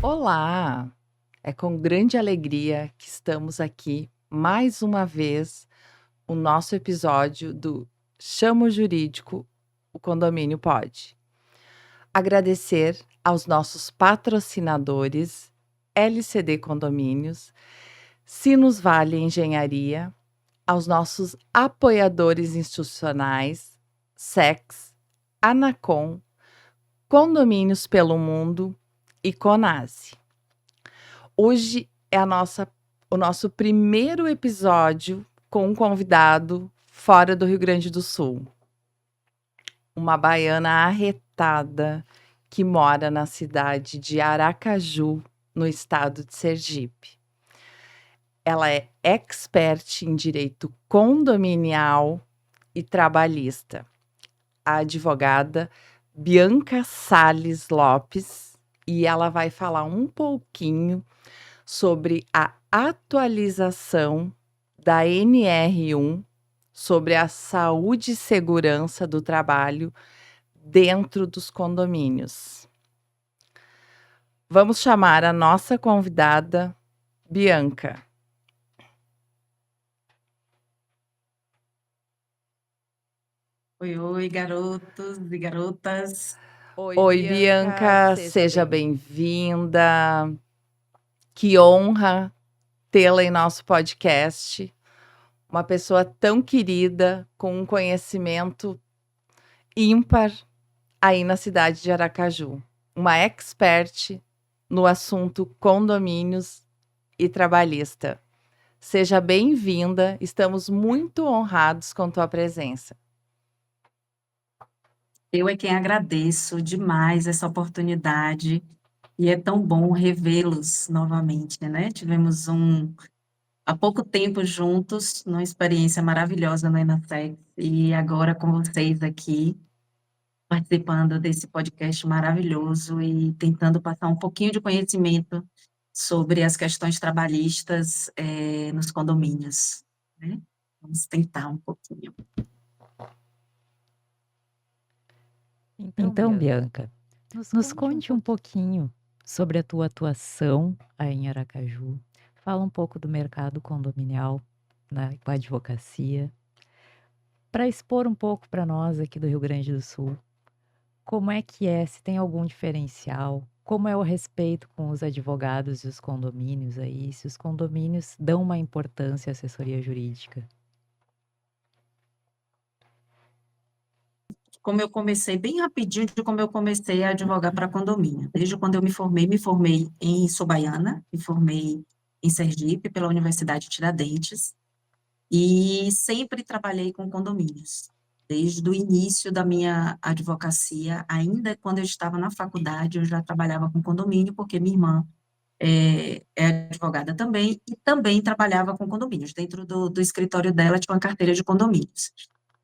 Olá! É com grande alegria que estamos aqui mais uma vez, o nosso episódio do Chamo Jurídico, o Condomínio Pode. Agradecer aos nossos patrocinadores, LCD Condomínios, Sinos Vale Engenharia, aos nossos apoiadores institucionais, SEX, Anacom, Condomínios pelo Mundo e Conase. Hoje é o nosso primeiro episódio com um convidado fora do Rio Grande do Sul. Uma baiana arretada que mora na cidade de Aracaju, no estado de Sergipe. Ela é expert em direito condominial e trabalhista. A advogada Bianca Sales Lopes, e ela vai falar um pouquinho sobre a atualização da NR1 sobre a saúde e segurança do trabalho dentro dos condomínios. Vamos chamar a nossa convidada, Bianca. Oi, garotos e garotas. Oi, Bianca, seja bem-vinda. Que honra tê-la em nosso podcast. Uma pessoa tão querida, com um conhecimento ímpar aí na cidade de Aracaju. Uma expert no assunto condomínios e trabalhista. Seja bem-vinda, estamos muito honrados com tua presença. Eu é quem agradeço demais essa oportunidade e é tão bom revê-los novamente, né? Tivemos há pouco tempo juntos, numa experiência maravilhosa no Enatex e agora com vocês aqui, participando desse podcast maravilhoso e tentando passar um pouquinho de conhecimento sobre as questões trabalhistas nos condomínios, né? Vamos tentar um pouquinho. Então, Bianca, nos conte um pouquinho sobre a tua atuação aí em Aracaju. Fala um pouco do mercado condominial, né, com a advocacia, para expor um pouco para nós aqui do Rio Grande do Sul. Como é que é, se tem algum diferencial, como é o respeito com os advogados e os condomínios aí, se os condomínios dão uma importância à assessoria jurídica. Como eu comecei, bem rapidinho, de como eu comecei a advogar para condomínio. Desde quando eu me formei em Baiana, me formei em Sergipe, pela Universidade Tiradentes, e sempre trabalhei com condomínios. Desde o início da minha advocacia, ainda quando eu estava na faculdade, eu já trabalhava com condomínio, porque minha irmã é advogada também, e também trabalhava com condomínios. Dentro do escritório dela tinha uma carteira de condomínios.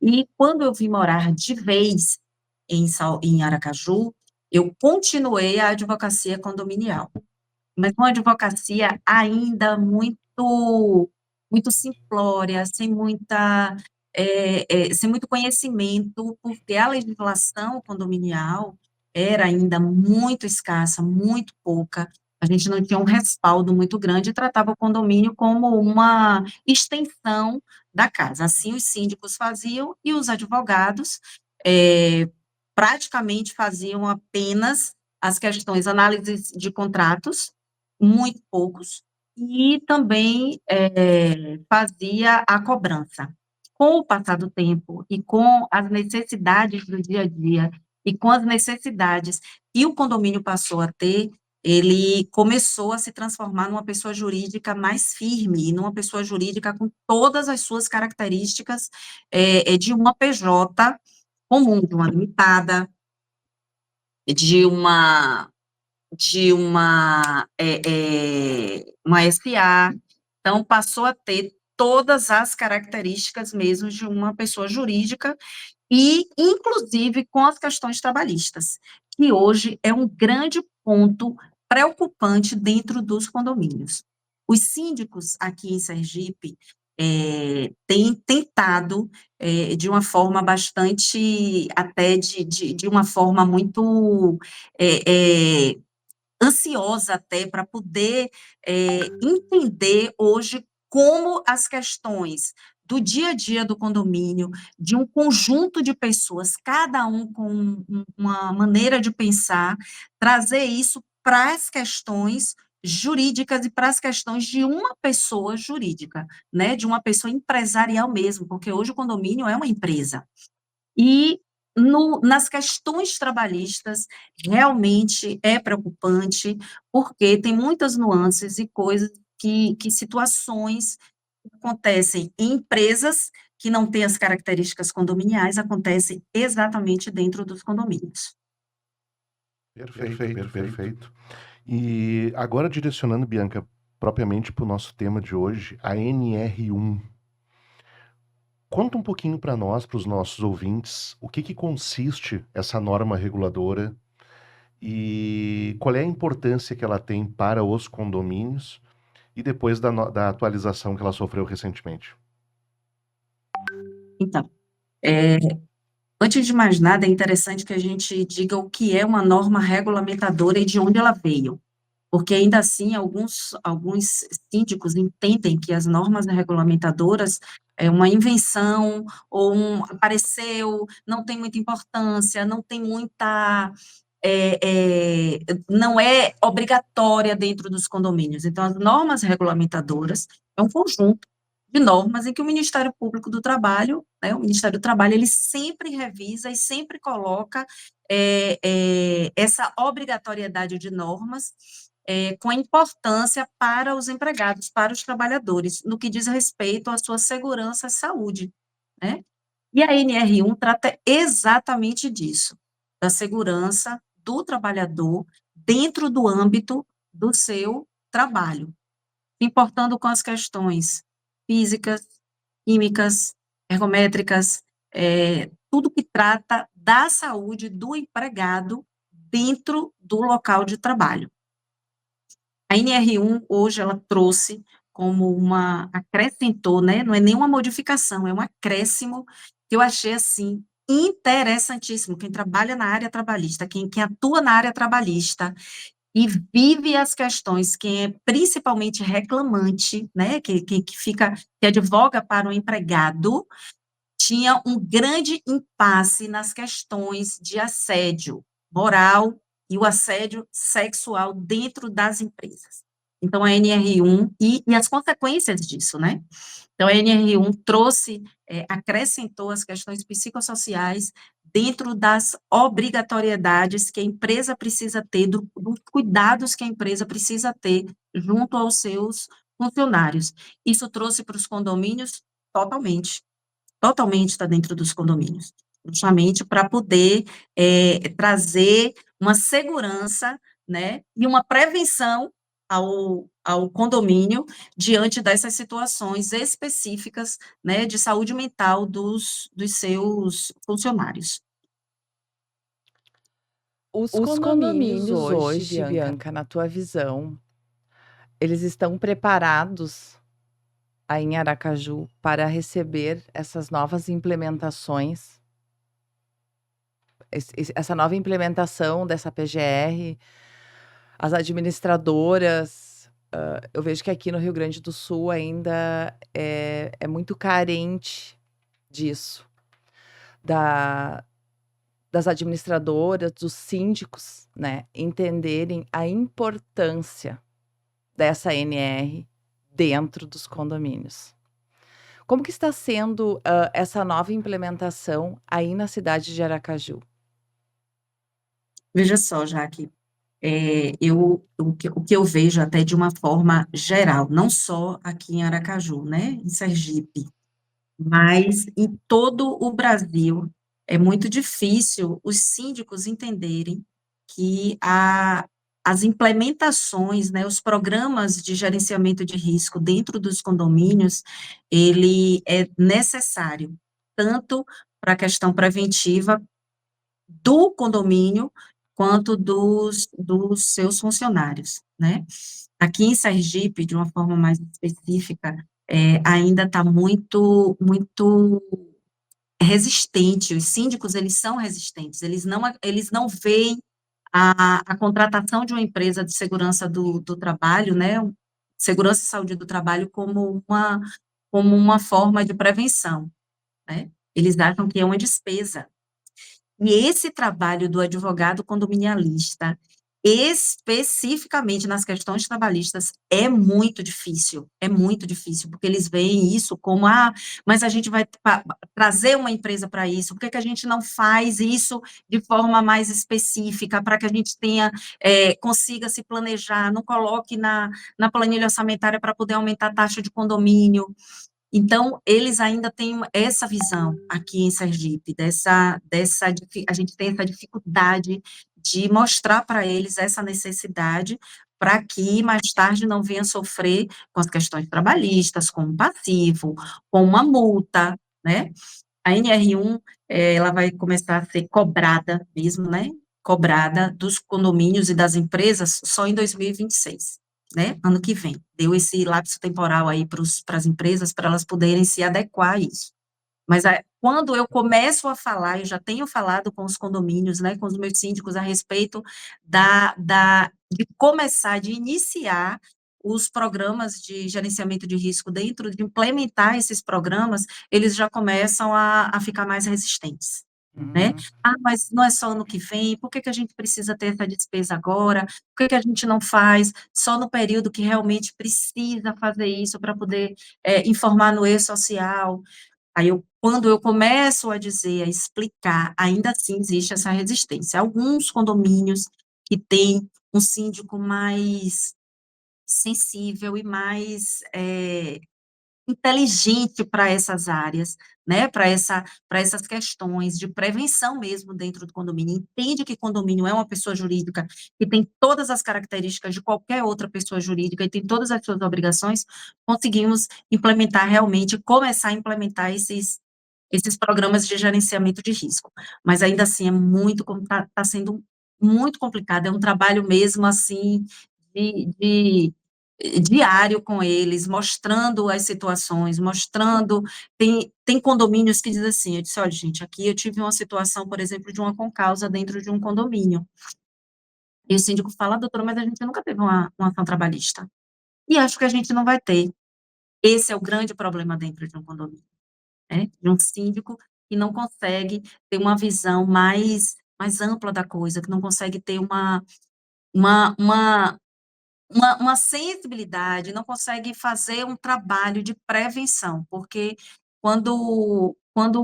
E quando eu vim morar de vez em Aracaju, eu continuei a advocacia condominial, mas uma advocacia ainda muito simplória, sem muito conhecimento, porque a legislação condominial era ainda muito escassa, muito pouca, a gente não tinha um respaldo muito grande e tratava o condomínio como uma extensão da casa. Assim os síndicos faziam e os advogados praticamente faziam apenas as questões, análises de contratos, muito poucos, e também fazia a cobrança. Com o passar do tempo e com as necessidades do dia a dia e com as necessidades que o condomínio passou a ter, ele começou a se transformar numa pessoa jurídica mais firme, e numa pessoa jurídica com todas as suas características de uma PJ comum, de uma limitada, de uma SA. Então, passou a ter todas as características mesmo de uma pessoa jurídica e, inclusive, com as questões trabalhistas, que hoje é um grande ponto preocupante dentro dos condomínios. Os síndicos aqui em Sergipe têm tentado, de uma forma bastante, até de uma forma muito ansiosa até para poder entender hoje como as questões do dia a dia do condomínio, de um conjunto de pessoas, cada um com uma maneira de pensar, trazer isso para as questões jurídicas e para as questões de uma pessoa jurídica, né, de uma pessoa empresarial mesmo, porque hoje o condomínio é uma empresa. E nas questões trabalhistas, realmente é preocupante, porque tem muitas nuances e coisas situações que acontecem em empresas que não têm as características condominiais, acontecem exatamente dentro dos condomínios. Perfeito, perfeito. E agora direcionando, Bianca, propriamente para o nosso tema de hoje, a NR1. Conta um pouquinho para nós, para os nossos ouvintes, o que consiste essa norma reguladora e qual é a importância que ela tem para os condomínios e depois da atualização que ela sofreu recentemente. Então, antes de mais nada, é interessante que a gente diga o que é uma norma regulamentadora e de onde ela veio, porque ainda assim alguns síndicos entendem que as normas regulamentadoras é uma invenção, ou apareceu, não tem muita importância, não tem muita, não é obrigatória dentro dos condomínios. Então, as normas regulamentadoras é um conjunto de normas em que o Ministério Público do Trabalho, né, o Ministério do Trabalho, ele sempre revisa e sempre coloca essa obrigatoriedade de normas com importância para os empregados, para os trabalhadores, no que diz respeito à sua segurança e saúde, né? E a NR1 trata exatamente disso, da segurança do trabalhador dentro do âmbito do seu trabalho, importando com as questões físicas, químicas, ergométricas, tudo que trata da saúde do empregado dentro do local de trabalho. A NR1, hoje, ela trouxe como acrescentou, né, não é nenhuma modificação, é um acréscimo, que eu achei, assim, interessantíssimo. Quem trabalha na área trabalhista, quem atua na área trabalhista, e vive as questões, quem é principalmente reclamante, né, que advoga para o empregado, tinha um grande impasse nas questões de assédio moral e o assédio sexual dentro das empresas. Então, a NR1 e as consequências disso, né? Então, a NR1 trouxe, acrescentou as questões psicossociais dentro das obrigatoriedades que a empresa precisa ter, dos cuidados que a empresa precisa ter junto aos seus funcionários. Isso trouxe para os condomínios totalmente está dentro dos condomínios, justamente para poder trazer uma segurança, né, e uma prevenção ao condomínio diante dessas situações específicas, né, de saúde mental dos seus funcionários. Os condomínios hoje, Bianca, na tua visão, eles estão preparados aí em Aracaju para receber essas novas implementações, essa nova implementação dessa PGR, as administradoras, eu vejo que aqui no Rio Grande do Sul ainda é muito carente disso, das administradoras, dos síndicos, né, entenderem a importância dessa NR dentro dos condomínios. Como que está sendo essa nova implementação aí na cidade de Aracaju? Veja só, Jaque, o que eu vejo até de uma forma geral, não só aqui em Aracaju, né, em Sergipe, mas em todo o Brasil, é muito difícil os síndicos entenderem que as implementações, né, os programas de gerenciamento de risco dentro dos condomínios, ele é necessário, tanto para a questão preventiva do condomínio, quanto dos seus funcionários, né. Aqui em Sergipe, de uma forma mais específica, ainda está muito resistente, os síndicos, eles são resistentes, eles não veem a contratação de uma empresa de segurança do trabalho, né, segurança e saúde do trabalho como uma forma de prevenção, né? Eles acham que é uma despesa. E esse trabalho do advogado condominialista, especificamente nas questões trabalhistas, é muito difícil, porque eles veem isso como, mas a gente vai trazer uma empresa para isso, por que que a gente não faz isso de forma mais específica, para que a gente consiga se planejar, não coloque na planilha orçamentária para poder aumentar a taxa de condomínio. Então, eles ainda têm essa visão aqui em Sergipe, a gente tem essa dificuldade de mostrar para eles essa necessidade, para que mais tarde não venha sofrer com as questões trabalhistas, com um passivo, com uma multa, né? A NR1, ela vai começar a ser cobrada mesmo, né? Cobrada dos condomínios e das empresas só em 2026, né? Ano que vem. Deu esse lapso temporal aí para as empresas, para elas poderem se adequar a isso. Mas quando eu começo a falar, eu já tenho falado com os condomínios, né, com os meus síndicos a respeito de começar, de iniciar os programas de gerenciamento de risco dentro, de implementar esses programas, eles já começam a ficar mais resistentes, né? Uhum. Mas não é só ano que vem, por que que a gente precisa ter essa despesa agora? Por que que a gente não faz só no período que realmente precisa fazer isso para poder informar no e-social? Aí quando eu começo a dizer, a explicar, ainda assim existe essa resistência. Alguns condomínios que têm um síndico mais sensível e mais inteligente para essas áreas, né, para essas questões de prevenção mesmo dentro do condomínio, entende que condomínio é uma pessoa jurídica que tem todas as características de qualquer outra pessoa jurídica e tem todas as suas obrigações, conseguimos implementar realmente, começar a implementar esses programas de gerenciamento de risco. Mas ainda assim tá sendo muito complicado, é um trabalho mesmo assim de diário com eles, mostrando as situações, mostrando, tem condomínios que dizem assim, eu disse, olha gente, aqui eu tive uma situação, por exemplo, de uma concausa dentro de um condomínio, e o síndico fala, doutora, mas a gente nunca teve uma ação trabalhista, e acho que a gente não vai ter. Esse é o grande problema dentro de um condomínio, né, de um síndico que não consegue ter uma visão mais ampla da coisa, que não consegue ter uma, uma, uma sensibilidade, não consegue fazer um trabalho de prevenção, porque quando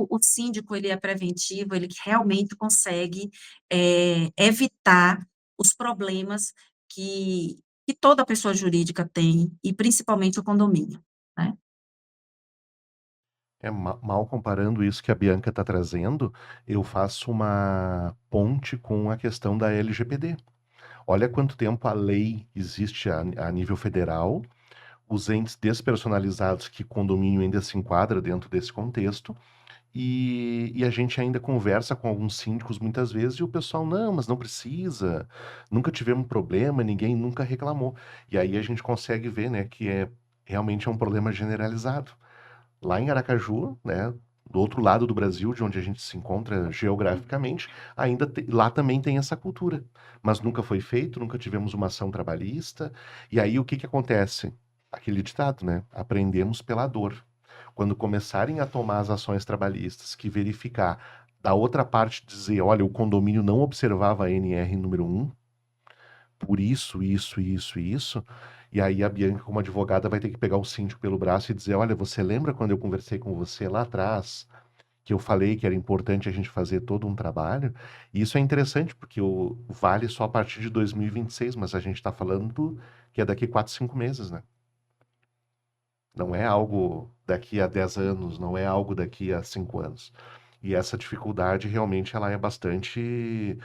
o síndico ele é preventivo, ele realmente consegue evitar os problemas que toda pessoa jurídica tem, e principalmente o condomínio, né? Mal comparando isso que a Bianca está trazendo, eu faço uma ponte com a questão da LGPD. Olha quanto tempo a lei existe a nível federal, os entes despersonalizados que condomínio ainda se enquadra dentro desse contexto, e a gente ainda conversa com alguns síndicos muitas vezes e o pessoal, não, mas não precisa, nunca tivemos problema, ninguém nunca reclamou. E aí a gente consegue ver, né, que realmente é um problema generalizado. Lá em Aracaju, né, do outro lado do Brasil, de onde a gente se encontra geograficamente, lá também tem essa cultura. Mas nunca foi feito, nunca tivemos uma ação trabalhista. E aí o que que acontece? Aquele ditado, né? Aprendemos pela dor. Quando começarem a tomar as ações trabalhistas, que verificar da outra parte dizer, olha, o condomínio não observava a NR número 1, por isso, isso, isso e isso. E aí a Bianca, como advogada, vai ter que pegar o síndico pelo braço e dizer: olha, você lembra quando eu conversei com você lá atrás, que eu falei que era importante a gente fazer todo um trabalho? E isso é interessante, porque vale só a partir de 2026, mas a gente está falando que é daqui 4, 5 meses, né? Não é algo daqui a 10 anos, não é algo daqui a 5 anos. E essa dificuldade realmente ela é bastante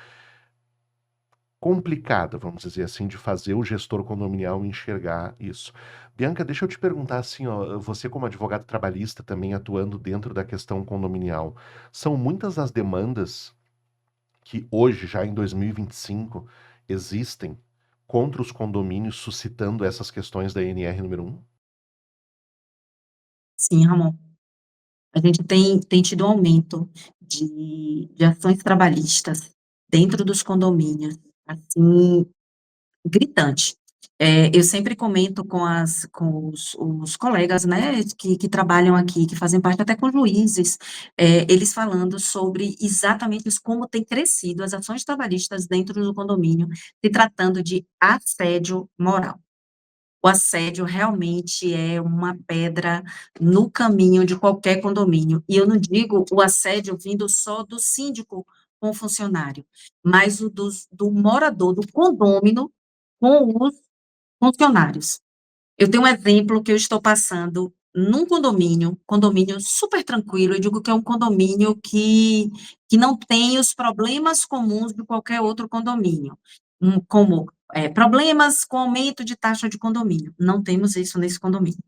complicada, vamos dizer assim, de fazer o gestor condominial enxergar isso. Bianca, deixa eu te perguntar assim, ó, você como advogado trabalhista também atuando dentro da questão condominial, são muitas as demandas que hoje, já em 2025, existem contra os condomínios suscitando essas questões da NR número 1? Sim, Ramon. A gente tem tido um aumento de ações trabalhistas dentro dos condomínios, assim, gritante. Eu sempre comento com os colegas, né, que trabalham aqui, que fazem parte até com juízes, eles falando sobre exatamente isso, como tem crescido as ações trabalhistas dentro do condomínio, se tratando de assédio moral. O assédio realmente é uma pedra no caminho de qualquer condomínio. E eu não digo o assédio vindo só do síndico com o funcionário, mas do morador do condômino com os funcionários. Eu tenho um exemplo que eu estou passando num condomínio super tranquilo, eu digo que é um condomínio que não tem os problemas comuns de qualquer outro condomínio, como, problemas com aumento de taxa de condomínio, não temos isso nesse condomínio.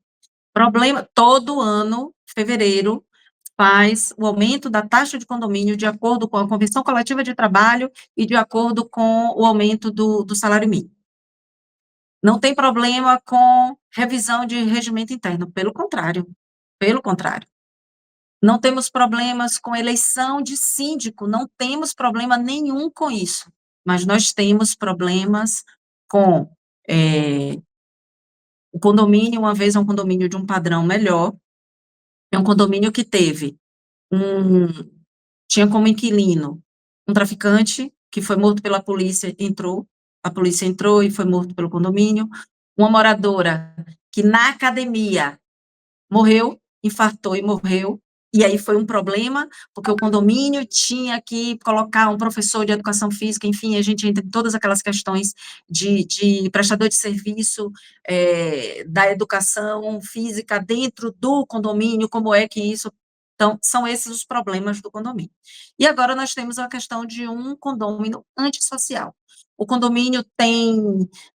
Problema todo ano, fevereiro, faz o aumento da taxa de condomínio de acordo com a convenção coletiva de trabalho e de acordo com o aumento do salário mínimo. Não tem problema com revisão de regimento interno, pelo contrário, pelo contrário. Não temos problemas com eleição de síndico, não temos problema nenhum com isso, mas nós temos problemas com, o condomínio, uma vez é um condomínio de um padrão melhor, é um condomínio que teve um tinha como inquilino um traficante que foi morto pela polícia, a polícia entrou e foi morto pelo condomínio, uma moradora que na academia morreu, infartou e morreu, e aí foi um problema, porque o condomínio tinha que colocar um professor de educação física, enfim, a gente entra em todas aquelas questões de prestador de serviço, da educação física dentro do condomínio, como é que isso... Então, são esses os problemas do condomínio. E agora nós temos a questão de um condomínio antissocial. O condomínio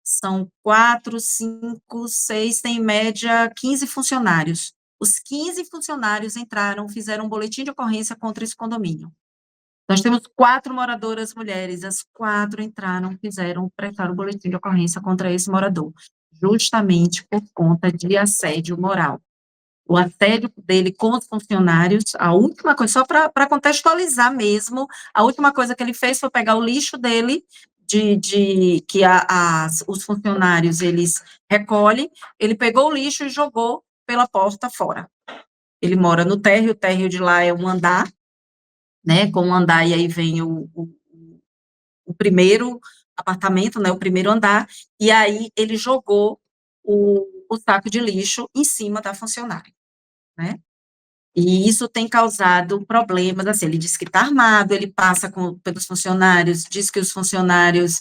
são 4, 5, 6, tem em média 15 funcionários. Os 15 funcionários entraram, fizeram um boletim de ocorrência contra esse condomínio. Nós temos 4 moradoras mulheres, as 4 entraram, prestaram um boletim de ocorrência contra esse morador, justamente por conta de assédio moral. O assédio dele com os funcionários, a última coisa, só para contextualizar mesmo, a última coisa que ele fez foi pegar o lixo dele, que os funcionários, eles recolhem, ele pegou o lixo e jogou pela porta fora. Ele mora no térreo, o térreo de lá é um andar, né, com um andar, e aí vem o primeiro apartamento, né, o primeiro andar, e aí ele jogou o saco de lixo em cima da funcionária, né? E isso tem causado problemas, assim, ele diz que está armado, ele passa pelos funcionários, diz que os funcionários,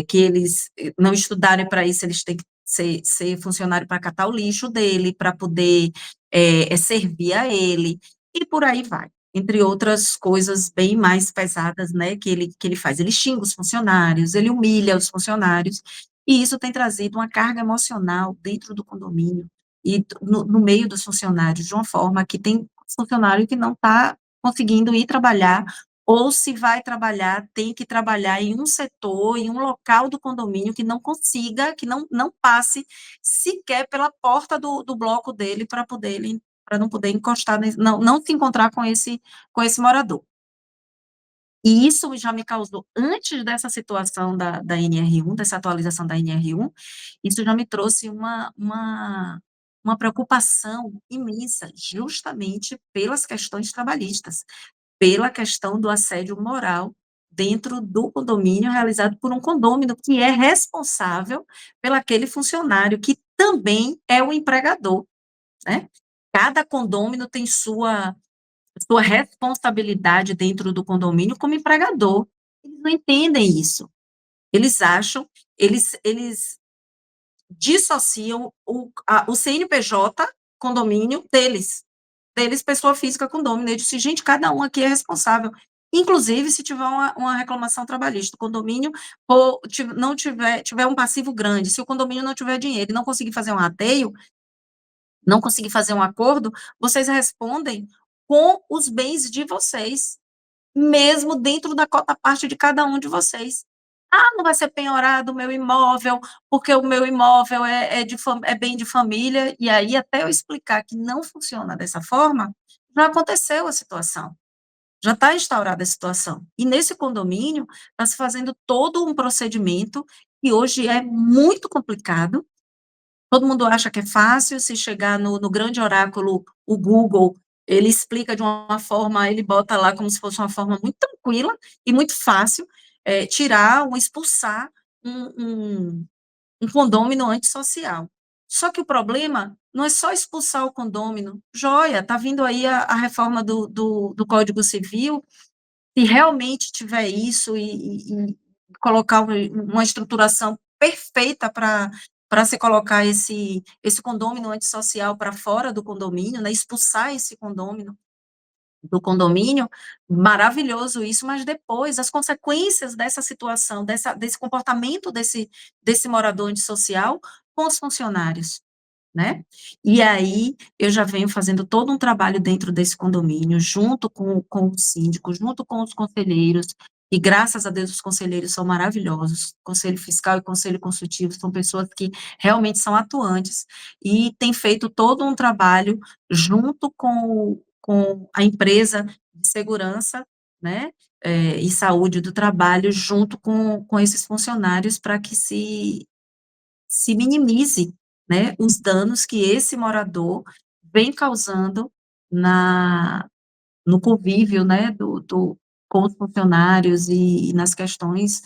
que eles não estudaram para isso, eles têm que ser funcionário para catar o lixo dele, para poder servir a ele, e por aí vai, entre outras coisas bem mais pesadas, né, que ele faz. Ele xinga os funcionários, ele humilha os funcionários, e isso tem trazido uma carga emocional dentro do condomínio, e no meio dos funcionários, de uma forma que tem funcionário que não está conseguindo ir trabalhar, ou se vai trabalhar, tem que trabalhar em um setor, em um local do condomínio que não consiga, que não passe sequer pela porta do bloco dele para não poder encostar, não se encontrar com esse morador. E isso já me causou, antes dessa situação da NR1, dessa atualização da NR1, isso já me trouxe uma preocupação imensa, justamente pelas questões trabalhistas, pela questão do assédio moral dentro do condomínio, realizado por um condômino que é responsável pelaquele funcionário, que também é o empregador, né? Cada condômino tem sua responsabilidade dentro do condomínio como empregador. Eles não entendem isso. Eles acham, eles dissociam o CNPJ condomínio deles, pessoa física condomínio. Eles dizem, gente, cada um aqui é responsável. Inclusive, se tiver uma reclamação trabalhista, o condomínio não tiver um passivo grande, se o condomínio não tiver dinheiro e não conseguir fazer um rateio, não conseguir fazer um acordo, vocês respondem com os bens de vocês, mesmo dentro da cota parte de cada um de vocês. Ah, não vai ser penhorado o meu imóvel, porque o meu imóvel é bem de família, e aí até eu explicar que não funciona dessa forma, já aconteceu a situação. já está instaurada a situação. E nesse condomínio, está se fazendo todo um procedimento que hoje é muito complicado. Todo mundo acha que é fácil, se chegar no grande oráculo, o Google, ele explica de uma forma, ele bota lá como se fosse uma forma muito tranquila e muito fácil, tirar ou expulsar um condômino antissocial. Só que o problema não é só expulsar o condômino, joia, está vindo aí a reforma do Código Civil, se realmente tiver isso e colocar uma estruturação perfeita para se colocar esse condômino antissocial para fora do condomínio, né, expulsar esse condômino do condomínio, maravilhoso isso, mas depois, as consequências dessa situação, desse comportamento desse morador antissocial com os funcionários, né? E aí, eu já venho fazendo todo um trabalho dentro desse condomínio, junto com o síndico, junto com os conselheiros, e graças a Deus os conselheiros são maravilhosos, conselho fiscal e conselho consultivo são pessoas que realmente são atuantes, e têm feito todo um trabalho junto com a empresa de segurança, né, e saúde do trabalho, junto com esses funcionários, para que se minimize, né, os danos que esse morador vem causando no convívio, né, com os funcionários e nas questões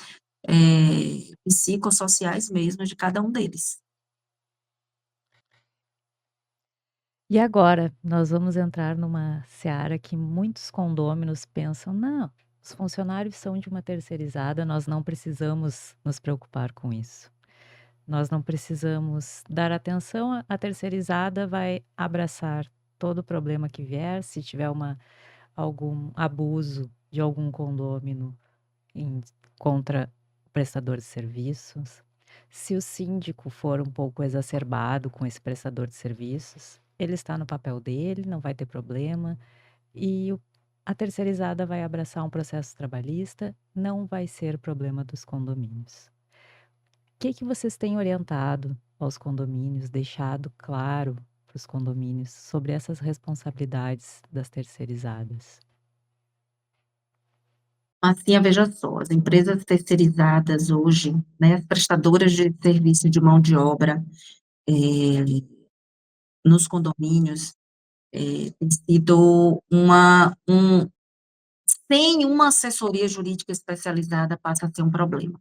psicossociais mesmo de cada um deles. E agora, nós vamos entrar numa seara que muitos condôminos pensam: não, os funcionários são de uma terceirizada, nós não precisamos nos preocupar com isso. Nós não precisamos dar atenção, a terceirizada vai abraçar todo o problema que vier, se tiver algum abuso de algum condômino contra o prestador de serviços. Se o síndico for um pouco exacerbado com esse prestador de serviços, ele está no papel dele, não vai ter problema, e a terceirizada vai abraçar um processo trabalhista, não vai ser problema dos condomínios. O que vocês têm orientado aos condomínios, deixado claro para os condomínios sobre essas responsabilidades das terceirizadas? Assim, veja só, as empresas terceirizadas hoje, né, as prestadoras de serviço de mão de obra, nos condomínios, tem sido sem uma assessoria jurídica especializada passa a ser um problema.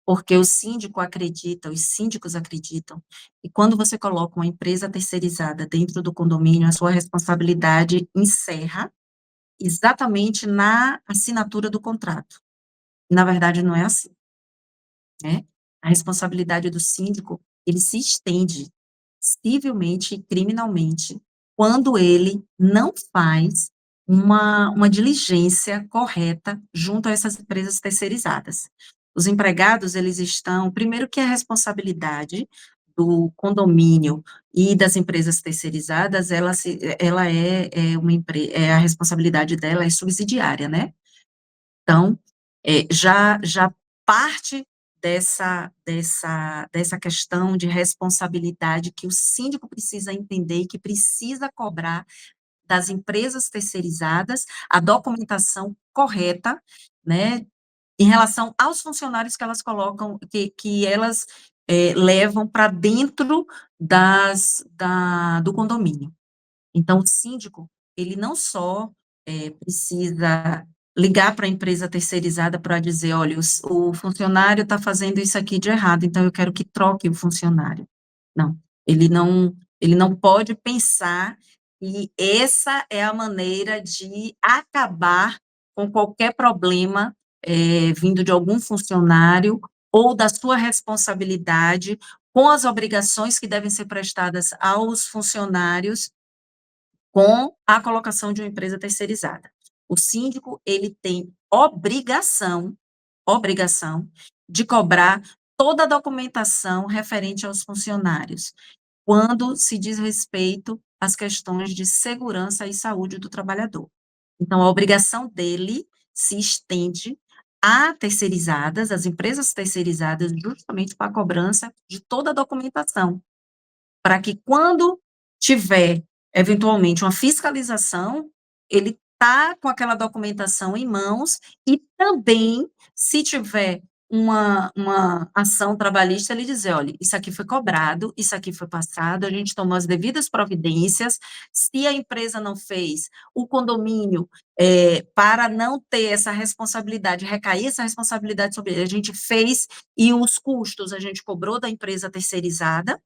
Porque o síndico acredita, os síndicos acreditam, que quando você coloca uma empresa terceirizada dentro do condomínio, a sua responsabilidade encerra exatamente na assinatura do contrato. Na verdade, não é assim, né? A responsabilidade do síndico, ele se estende civilmente e criminalmente quando ele não faz uma diligência correta junto a essas empresas terceirizadas. Os empregados, eles estão, primeiro que a responsabilidade do condomínio e das empresas terceirizadas, ela a responsabilidade dela é subsidiária, né? Então, já parte dessa questão de responsabilidade que o síndico precisa entender e que precisa cobrar das empresas terceirizadas a documentação correta, né, em relação aos funcionários que elas colocam, que elas levam para dentro do condomínio. Então, o síndico, ele não só precisa ligar para a empresa terceirizada para dizer, olha, o funcionário está fazendo isso aqui de errado, então eu quero que troque o funcionário. Não, ele não pode pensar que essa é a maneira de acabar com qualquer problema vindo de algum funcionário ou da sua responsabilidade com as obrigações que devem ser prestadas aos funcionários com a colocação de uma empresa terceirizada. O síndico, ele tem obrigação de cobrar toda a documentação referente aos funcionários, quando se diz respeito às questões de segurança e saúde do trabalhador. Então, a obrigação dele se estende a terceirizadas, as empresas terceirizadas, justamente para a cobrança de toda a documentação, para que quando tiver, eventualmente, uma fiscalização, ele tá com aquela documentação em mãos e também, se tiver uma ação trabalhista, ele dizer: olha, isso aqui foi cobrado, isso aqui foi passado, a gente tomou as devidas providências, se a empresa não fez, o condomínio, para não ter essa responsabilidade, recair essa responsabilidade sobre ele, a gente fez, e os custos a gente cobrou da empresa terceirizada,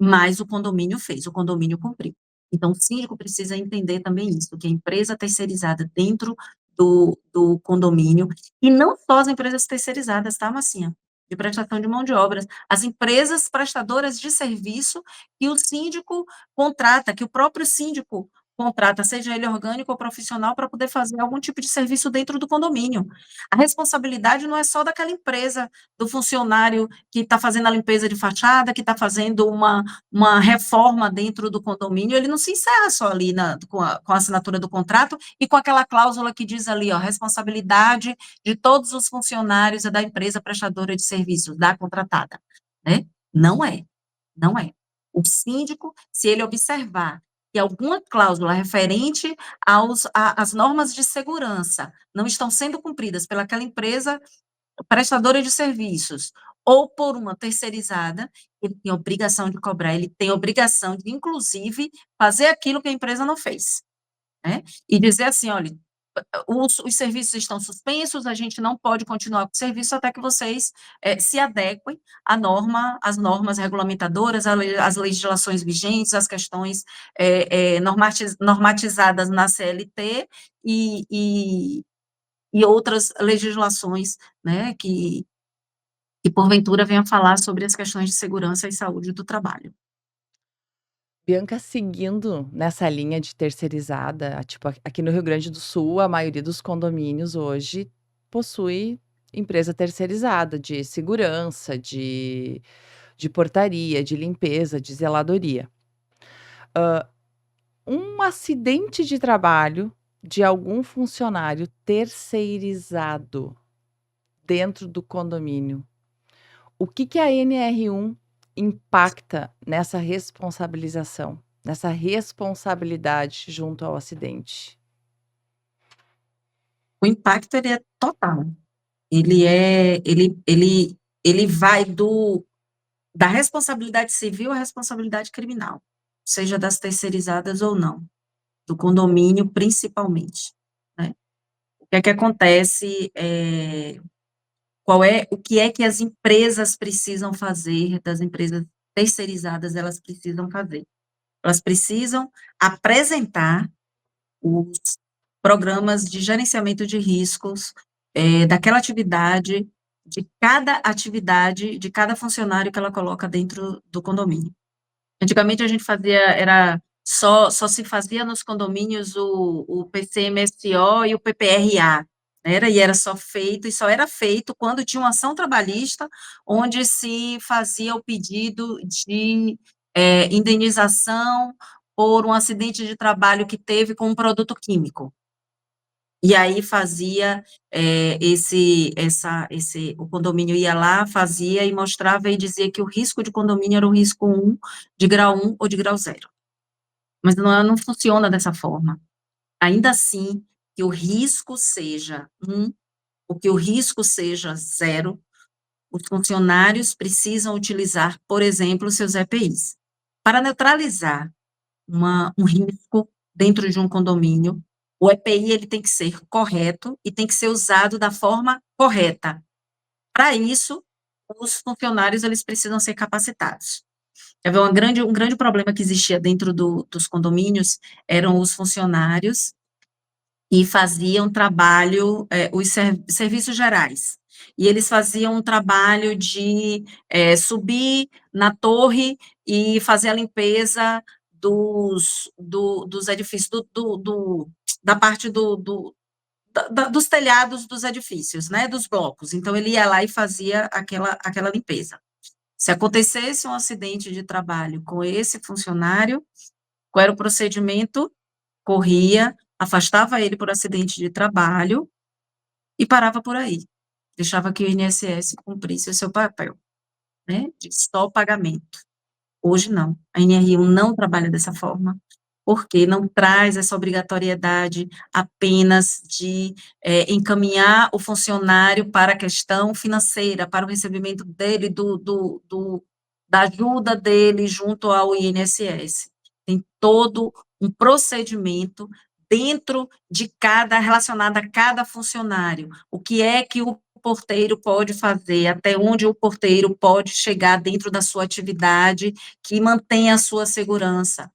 mas o condomínio fez, o condomínio cumpriu. Então, o síndico precisa entender também isso, que a empresa terceirizada dentro do condomínio, e não só as empresas terceirizadas, tá, Marcinha? De prestação de mão de obras, as empresas prestadoras de serviço que o síndico contrata, que o próprio síndico contrata, seja ele orgânico ou profissional, para poder fazer algum tipo de serviço dentro do condomínio. A responsabilidade não é só daquela empresa, do funcionário que está fazendo a limpeza de fachada, que está fazendo uma reforma dentro do condomínio, ele não se encerra só ali com a assinatura do contrato e com aquela cláusula que diz ali, ó, responsabilidade de todos os funcionários da empresa prestadora de serviços, da contratada, né? Não é, não é. O síndico, se ele observar que alguma cláusula referente às normas de segurança não estão sendo cumpridas pelaquela empresa prestadora de serviços ou por uma terceirizada, ele tem obrigação de cobrar, ele tem obrigação de, inclusive, fazer aquilo que a empresa não fez, né? E dizer assim, olha, os serviços estão suspensos, a gente não pode continuar com o serviço até que vocês se adequem às normas regulamentadoras, às legislações vigentes, às questões normatizadas na CLT e outras legislações, né, que porventura venha falar sobre as questões de segurança e saúde do trabalho. Bianca, seguindo nessa linha de terceirizada, tipo, aqui no Rio Grande do Sul, a maioria dos condomínios hoje possui empresa terceirizada de segurança, de portaria, de limpeza, de zeladoria. Um acidente de trabalho de algum funcionário terceirizado dentro do condomínio, o que a NR1 impacta nessa responsabilização, nessa responsabilidade junto ao acidente? O impacto, ele é total. Ele vai da responsabilidade civil à responsabilidade criminal, seja das terceirizadas ou não, do condomínio principalmente, né. O que é que acontece, o que é que as empresas precisam fazer, das empresas terceirizadas, elas precisam fazer? Elas precisam apresentar os programas de gerenciamento de riscos, daquela atividade, de cada funcionário que ela coloca dentro do condomínio. Antigamente a gente só se fazia nos condomínios o PCMSO e o PPRA, era só era feito quando tinha uma ação trabalhista, onde se fazia o pedido de indenização por um acidente de trabalho que teve com um produto químico. E aí fazia o condomínio ia lá, fazia e mostrava e dizia que o risco de condomínio era o risco 1, de grau 1 ou de grau 0. Mas não funciona dessa forma. Ainda assim, que o risco seja 1, ou que o risco seja 0, os funcionários precisam utilizar, por exemplo, seus EPIs. Para neutralizar um risco dentro de um condomínio, o EPI ele tem que ser correto e tem que ser usado da forma correta. Para isso, os funcionários eles precisam ser capacitados. Quer ver um grande problema que existia dentro dos condomínios eram os funcionários e faziam trabalho, os serviços gerais. E eles faziam um trabalho de subir na torre e fazer a limpeza dos edifícios, da parte dos telhados dos edifícios, né, dos blocos. Então, ele ia lá e fazia aquela limpeza. Se acontecesse um acidente de trabalho com esse funcionário, qual era o procedimento? Corria, afastava ele por acidente de trabalho e parava por aí. Deixava que o INSS cumprisse o seu papel, né, de só pagamento. Hoje não, a NR1 não trabalha dessa forma. porque não traz essa obrigatoriedade apenas de encaminhar o funcionário para a questão financeira, para o recebimento dele, da ajuda dele junto ao INSS. Tem todo um procedimento dentro de relacionado a cada funcionário. O que é que o porteiro pode fazer, até onde o porteiro pode chegar dentro da sua atividade que mantenha a sua segurança.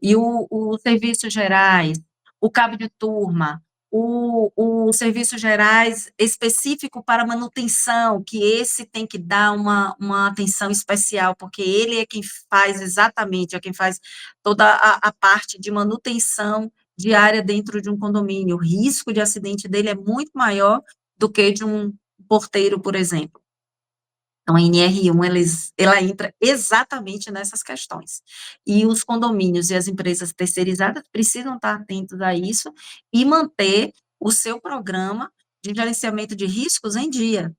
E os serviços gerais, o cabo de turma, os serviços gerais específico para manutenção, que esse tem que dar uma atenção especial, porque ele é quem faz exatamente, é quem faz toda a parte de manutenção diária dentro de um condomínio. O risco de acidente dele é muito maior do que de um porteiro, por exemplo. Então, a NR1, ela entra exatamente nessas questões. E os condomínios e as empresas terceirizadas precisam estar atentos a isso e manter o seu programa de gerenciamento de riscos em dia.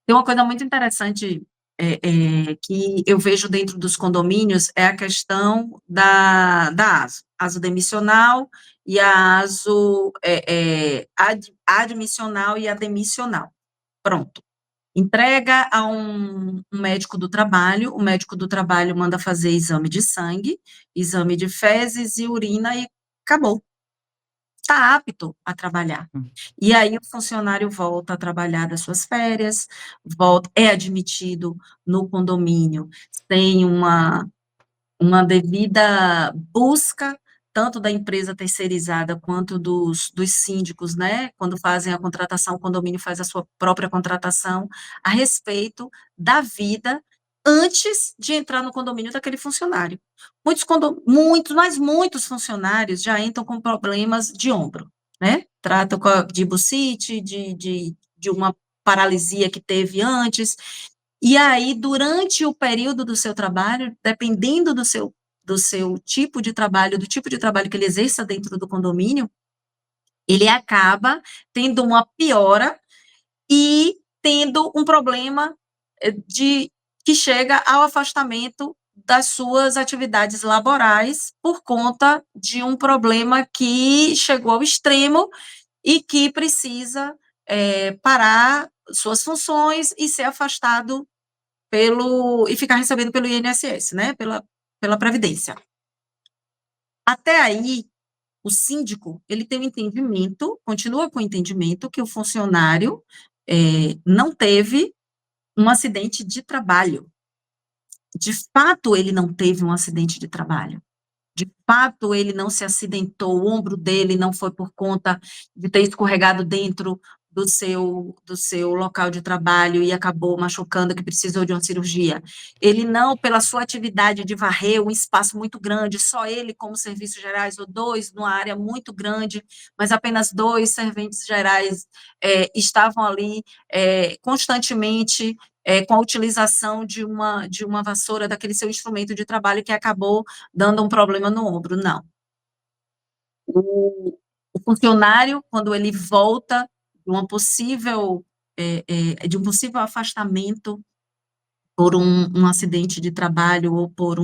Tem uma coisa muito interessante que eu vejo dentro dos condomínios, é a questão da ASO demissional e a ASO admissional e a demissional. Pronto. Entrega a um médico do trabalho, o médico do trabalho manda fazer exame de sangue, exame de fezes e urina e acabou. Está apto a trabalhar. E aí o funcionário volta a trabalhar das suas férias, é admitido no condomínio, tem uma devida busca, tanto da empresa terceirizada quanto dos síndicos, né, quando fazem a contratação, o condomínio faz a sua própria contratação, a respeito da vida antes de entrar no condomínio daquele funcionário. Muitos funcionários já entram com problemas de ombro, né, tratam de bursite, de uma paralisia que teve antes, e aí, durante o período do seu trabalho, dependendo do seu tipo de trabalho, do tipo de trabalho que ele exerça dentro do condomínio, ele acaba tendo uma piora e tendo um problema que chega ao afastamento das suas atividades laborais por conta de um problema que chegou ao extremo e que precisa parar suas funções e ser afastado e ficar recebendo pelo INSS, né, pela Previdência. Até aí, o síndico, ele tem o entendimento, continua com o entendimento que o funcionário não teve um acidente de trabalho. De fato, ele não teve um acidente de trabalho. De fato, ele não se acidentou, o ombro dele não foi por conta de ter escorregado dentro do seu local de trabalho e acabou machucando, que precisou de uma cirurgia. Ele não, pela sua atividade de varrer um espaço muito grande, só ele como serviços gerais, ou dois, numa área muito grande, mas apenas 2 serventes gerais estavam ali constantemente com a utilização de uma vassoura, daquele seu instrumento de trabalho que acabou dando um problema no ombro, não. O funcionário, quando ele volta de um possível afastamento por um acidente de trabalho ou por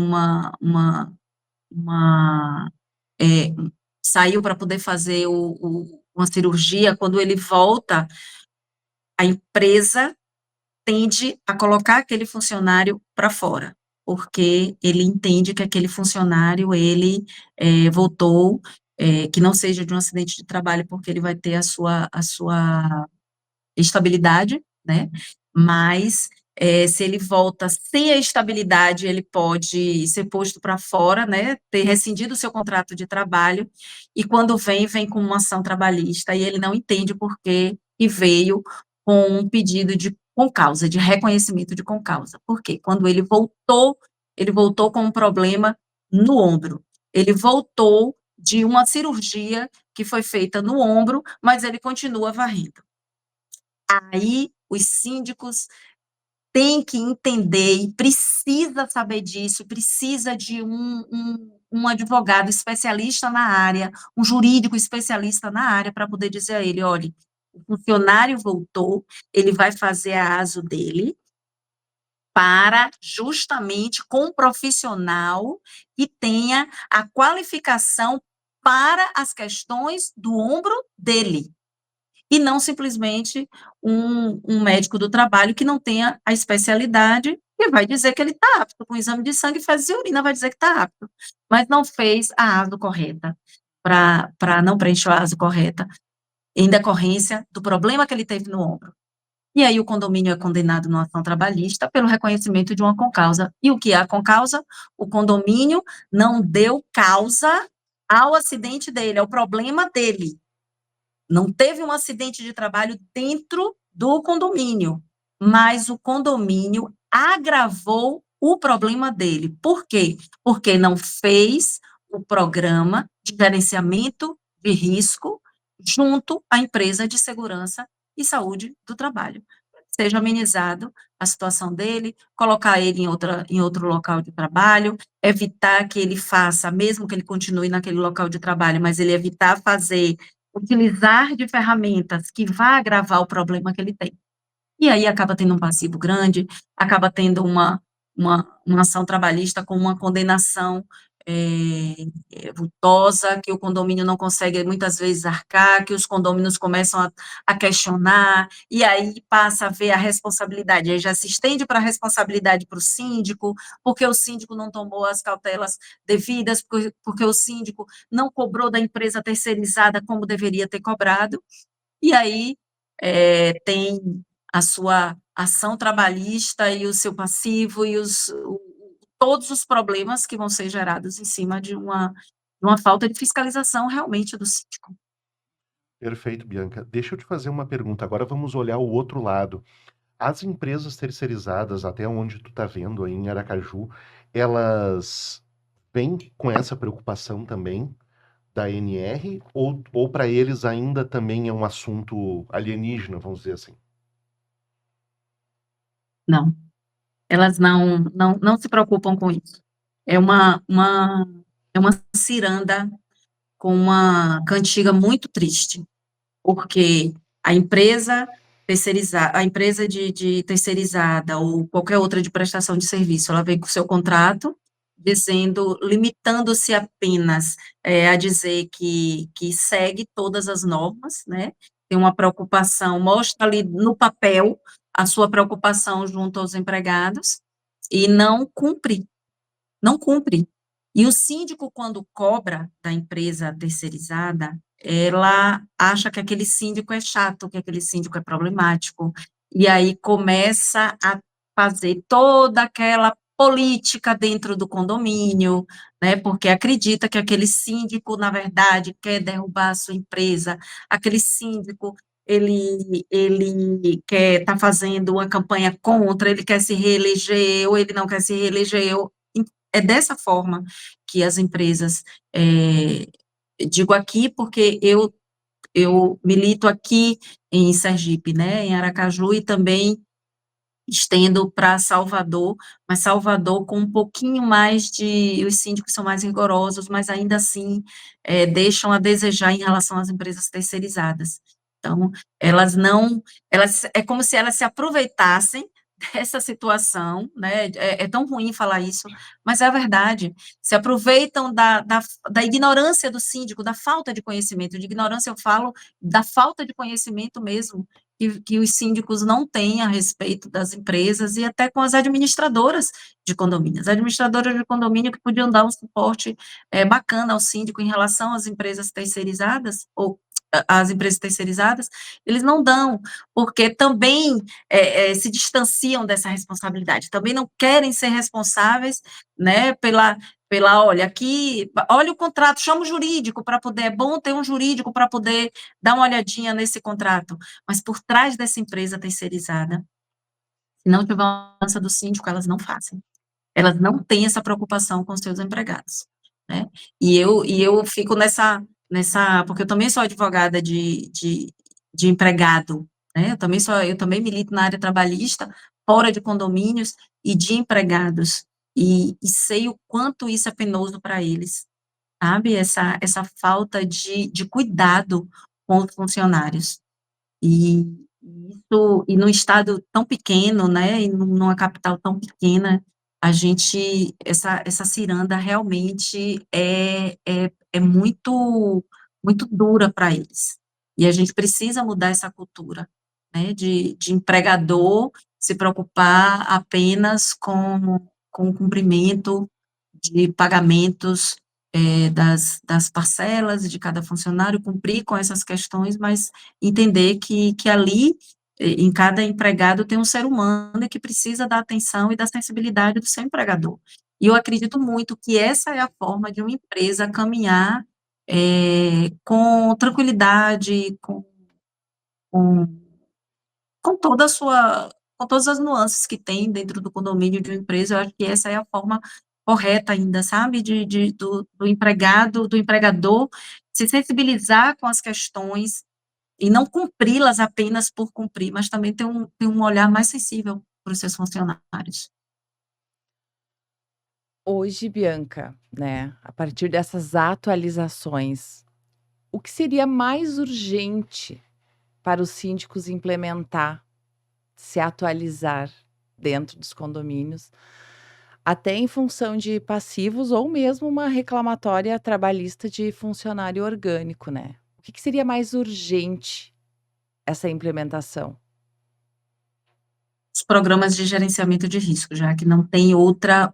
saiu para poder fazer uma cirurgia, quando ele volta, a empresa tende a colocar aquele funcionário para fora, porque ele entende que aquele funcionário, ele voltou, que não seja de um acidente de trabalho, porque ele vai ter a sua estabilidade, né, mas se ele volta sem a estabilidade, ele pode ser posto para fora, né, ter rescindido o seu contrato de trabalho, e quando vem com uma ação trabalhista, e ele não entende por que veio com um pedido com causa, de reconhecimento de com causa. Por quê? Quando ele voltou com um problema no ombro. Ele voltou de uma cirurgia que foi feita no ombro, mas ele continua varrendo. Aí, os síndicos têm que entender e precisa saber disso, precisa de um advogado especialista na área, um jurídico especialista na área, para poder dizer a ele, olha, o funcionário voltou, ele vai fazer a ASO dele, para justamente com um profissional que tenha a qualificação para as questões do ombro dele, e não simplesmente um médico do trabalho que não tenha a especialidade e vai dizer que ele está apto, com o exame de sangue, fezes e urina, vai dizer que está apto, mas não fez a ASO correta, não preencheu a ASO correta, em decorrência do problema que ele teve no ombro. E aí o condomínio é condenado numa ação trabalhista pelo reconhecimento de uma concausa. E o que é a concausa? O condomínio não deu causa ao acidente dele, ao problema dele. Não teve um acidente de trabalho dentro do condomínio, mas o condomínio agravou o problema dele. Por quê? Porque não fez o programa de gerenciamento de risco junto à empresa de segurança e saúde do trabalho. Seja amenizado a situação dele, colocar ele em outro local de trabalho, evitar que ele faça, mesmo que ele continue naquele local de trabalho, mas ele evitar utilizar de ferramentas que vá agravar o problema que ele tem. E aí acaba tendo um passivo grande, acaba tendo uma ação trabalhista com uma condenação vultosa, que o condomínio não consegue muitas vezes arcar, que os condôminos começam a questionar, e aí passa a ver a responsabilidade, aí já se estende para a responsabilidade para o síndico, porque o síndico não tomou as cautelas devidas, porque o síndico não cobrou da empresa terceirizada como deveria ter cobrado, e aí tem a sua ação trabalhista e o seu passivo e todos os problemas que vão ser gerados em cima de uma falta de fiscalização realmente do síndico. Perfeito, Bianca. Deixa eu te fazer uma pergunta. Agora vamos olhar o outro lado. As empresas terceirizadas, até onde tu tá vendo aí em Aracaju, elas vêm com essa preocupação também da NR ou para eles ainda também é um assunto alienígena, vamos dizer assim? Não, elas não se preocupam com isso. É uma ciranda com uma cantiga muito triste, porque a empresa de terceirizada ou qualquer outra de prestação de serviço, ela vem com o seu contrato dizendo, limitando-se apenas a dizer que segue todas as normas, né? Tem uma preocupação, mostra ali no papel a sua preocupação junto aos empregados e não cumpre. E o síndico, quando cobra da empresa terceirizada, ela acha que aquele síndico é chato, que aquele síndico é problemático, e aí começa a fazer toda aquela política dentro do condomínio, né, porque acredita que aquele síndico, na verdade, quer derrubar a sua empresa, aquele síndico, ele quer estar fazendo uma campanha contra, ele quer se reeleger, ou ele não quer se reeleger, é dessa forma que as empresas, digo aqui porque eu milito aqui em Sergipe, né, em Aracaju, e também estendo para Salvador, mas Salvador com um pouquinho mais os síndicos são mais rigorosos, mas ainda assim deixam a desejar em relação às empresas terceirizadas. Então, é como se elas se aproveitassem dessa situação, né, é tão ruim falar isso, mas é a verdade, se aproveitam da ignorância do síndico, da falta de conhecimento, de ignorância eu falo da falta de conhecimento mesmo, que os síndicos não têm a respeito das empresas e até com as administradoras de condomínio. As administradoras de condomínio que podiam dar um suporte bacana ao síndico em relação às empresas terceirizadas, ou às empresas terceirizadas, eles não dão, porque também se distanciam dessa responsabilidade, também não querem ser responsáveis, né, olha, aqui, olha o contrato, chama o jurídico para poder, é bom ter um jurídico para poder dar uma olhadinha nesse contrato, mas por trás dessa empresa terceirizada, se não tiver uma mudança do síndico, elas não fazem. Elas não têm essa preocupação com seus empregados, né? E eu fico nessa, porque eu também sou advogada de empregado, né? Eu também milito na área trabalhista, fora de condomínios e de empregados, e sei o quanto isso é penoso para eles, sabe? Essa falta de cuidado com os funcionários. E E num estado tão pequeno, né, e numa capital tão pequena, essa ciranda realmente é muito dura para eles. E a gente precisa mudar essa cultura, né, de empregador se preocupar apenas com o cumprimento de pagamentos, das parcelas de cada funcionário, cumprir com essas questões, mas entender que ali, em cada empregado, tem um ser humano e que precisa da atenção e da sensibilidade do seu empregador. E eu acredito muito que essa é a forma de uma empresa caminhar, com tranquilidade, com com toda a sua com todas as nuances que tem dentro do condomínio de uma empresa, eu acho que essa é a forma correta ainda, sabe, do empregado, do empregador se sensibilizar com as questões e não cumpri-las apenas por cumprir, mas também ter um olhar mais sensível para os seus funcionários. Hoje, Bianca, né, a partir dessas atualizações, o que seria mais urgente para os síndicos implementar, se atualizar dentro dos condomínios, até em função de passivos ou mesmo uma reclamatória trabalhista de funcionário orgânico, né? O que seria mais urgente essa implementação? Os programas de gerenciamento de risco, já que não tem outra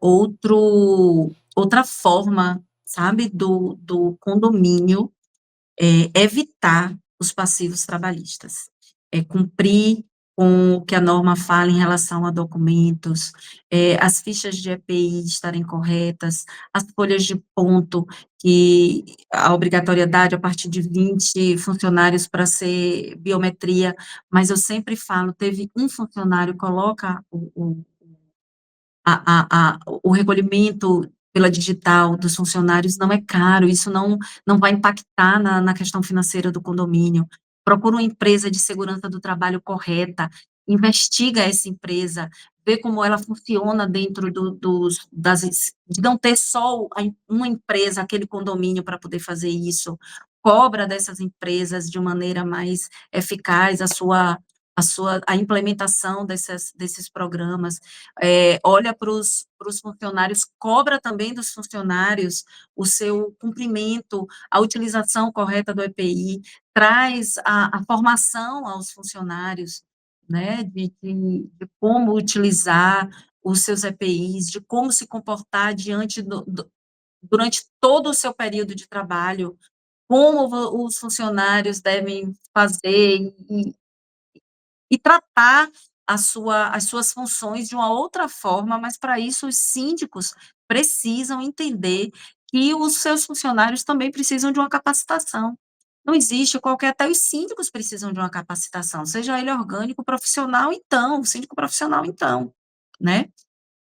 forma, sabe, do condomínio evitar os passivos trabalhistas, cumprir com o que a norma fala em relação a documentos, as fichas de EPI estarem corretas, as folhas de ponto, que a obrigatoriedade a partir de 20 funcionários para ser biometria, mas eu sempre falo, teve um funcionário, coloca o recolhimento pela digital dos funcionários não é caro, isso não vai impactar na questão financeira do condomínio. Procura uma empresa de segurança do trabalho correta, investiga essa empresa, vê como ela funciona dentro de não ter só uma empresa, aquele condomínio para poder fazer isso, cobra dessas empresas de maneira mais eficaz a implementação desses programas, olha para os funcionários, cobra também dos funcionários o seu cumprimento, a utilização correta do EPI, traz a formação aos funcionários, né, de como utilizar os seus EPIs, de como se comportar durante todo o seu período de trabalho, como os funcionários devem fazer e tratar as suas funções de uma outra forma, mas para isso os síndicos precisam entender que os seus funcionários também precisam de uma capacitação. Não existe até os síndicos precisam de uma capacitação, seja ele orgânico, profissional, então, síndico profissional, então, né?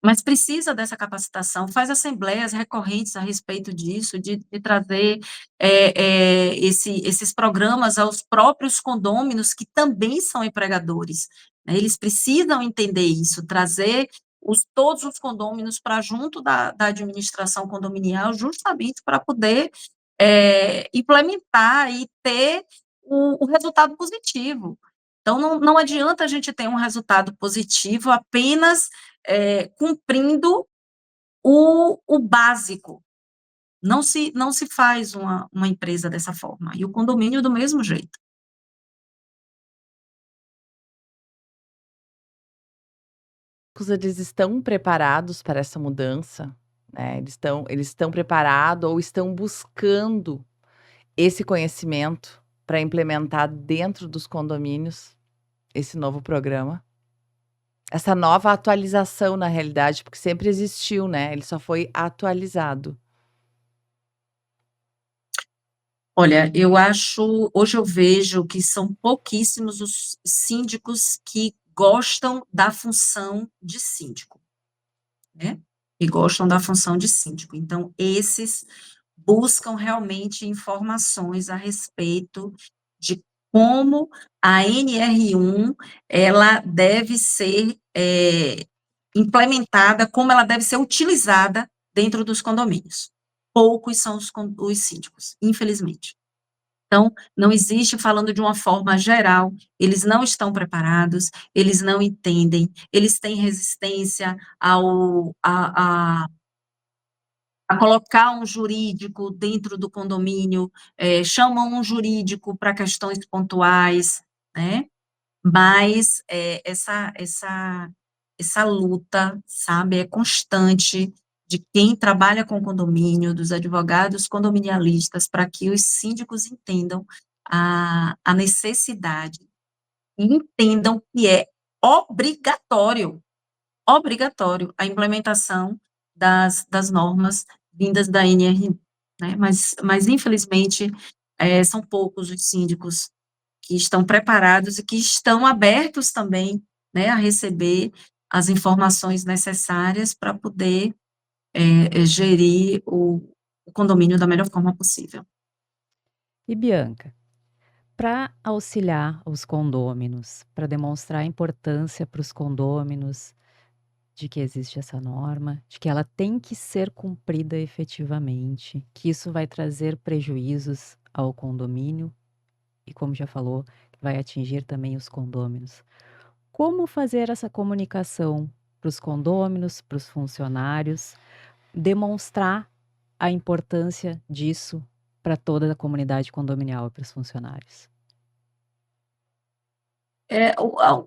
Mas precisa dessa capacitação, faz assembleias recorrentes a respeito disso, de trazer esses programas aos próprios condôminos, que também são empregadores, né? Eles precisam entender isso, trazer todos os condôminos para junto da administração condominial, justamente para poder implementar e ter o resultado positivo. Então, não adianta a gente ter um resultado positivo apenas cumprindo o básico. Não se faz uma empresa dessa forma, e o condomínio do mesmo jeito. Eles estão preparados para essa mudança, né? Eles estão preparados ou estão buscando esse conhecimento para implementar dentro dos condomínios esse novo programa? Essa nova atualização, na realidade, porque sempre existiu, né? Ele só foi atualizado. Olha, hoje eu vejo que são pouquíssimos os síndicos que gostam da função de síndico, né? E gostam da função de síndico. Então, esses buscam realmente informações a respeito de como a NR1 ela deve ser implementada, como ela deve ser utilizada dentro dos condomínios. Poucos são os síndicos, infelizmente. Então, não existe, falando de uma forma geral, eles não estão preparados, eles não entendem, eles têm resistência a colocar um jurídico dentro do condomínio, chamam um jurídico para questões pontuais, né? Mas essa luta, sabe, é constante de quem trabalha com condomínio, dos advogados condominialistas, para que os síndicos entendam a necessidade e entendam que é obrigatório a implementação das normas vindas da NR1, né? Mas infelizmente, são poucos os síndicos que estão preparados e que estão abertos também, né, a receber as informações necessárias para poder gerir o condomínio da melhor forma possível. E Bianca, para auxiliar os condôminos, para demonstrar a importância para os condôminos de que existe essa norma, de que ela tem que ser cumprida efetivamente, que isso vai trazer prejuízos ao condomínio e, como já falou, vai atingir também os condôminos. Como fazer essa comunicação para os condôminos, para os funcionários, demonstrar a importância disso para toda a comunidade condominial e para os funcionários?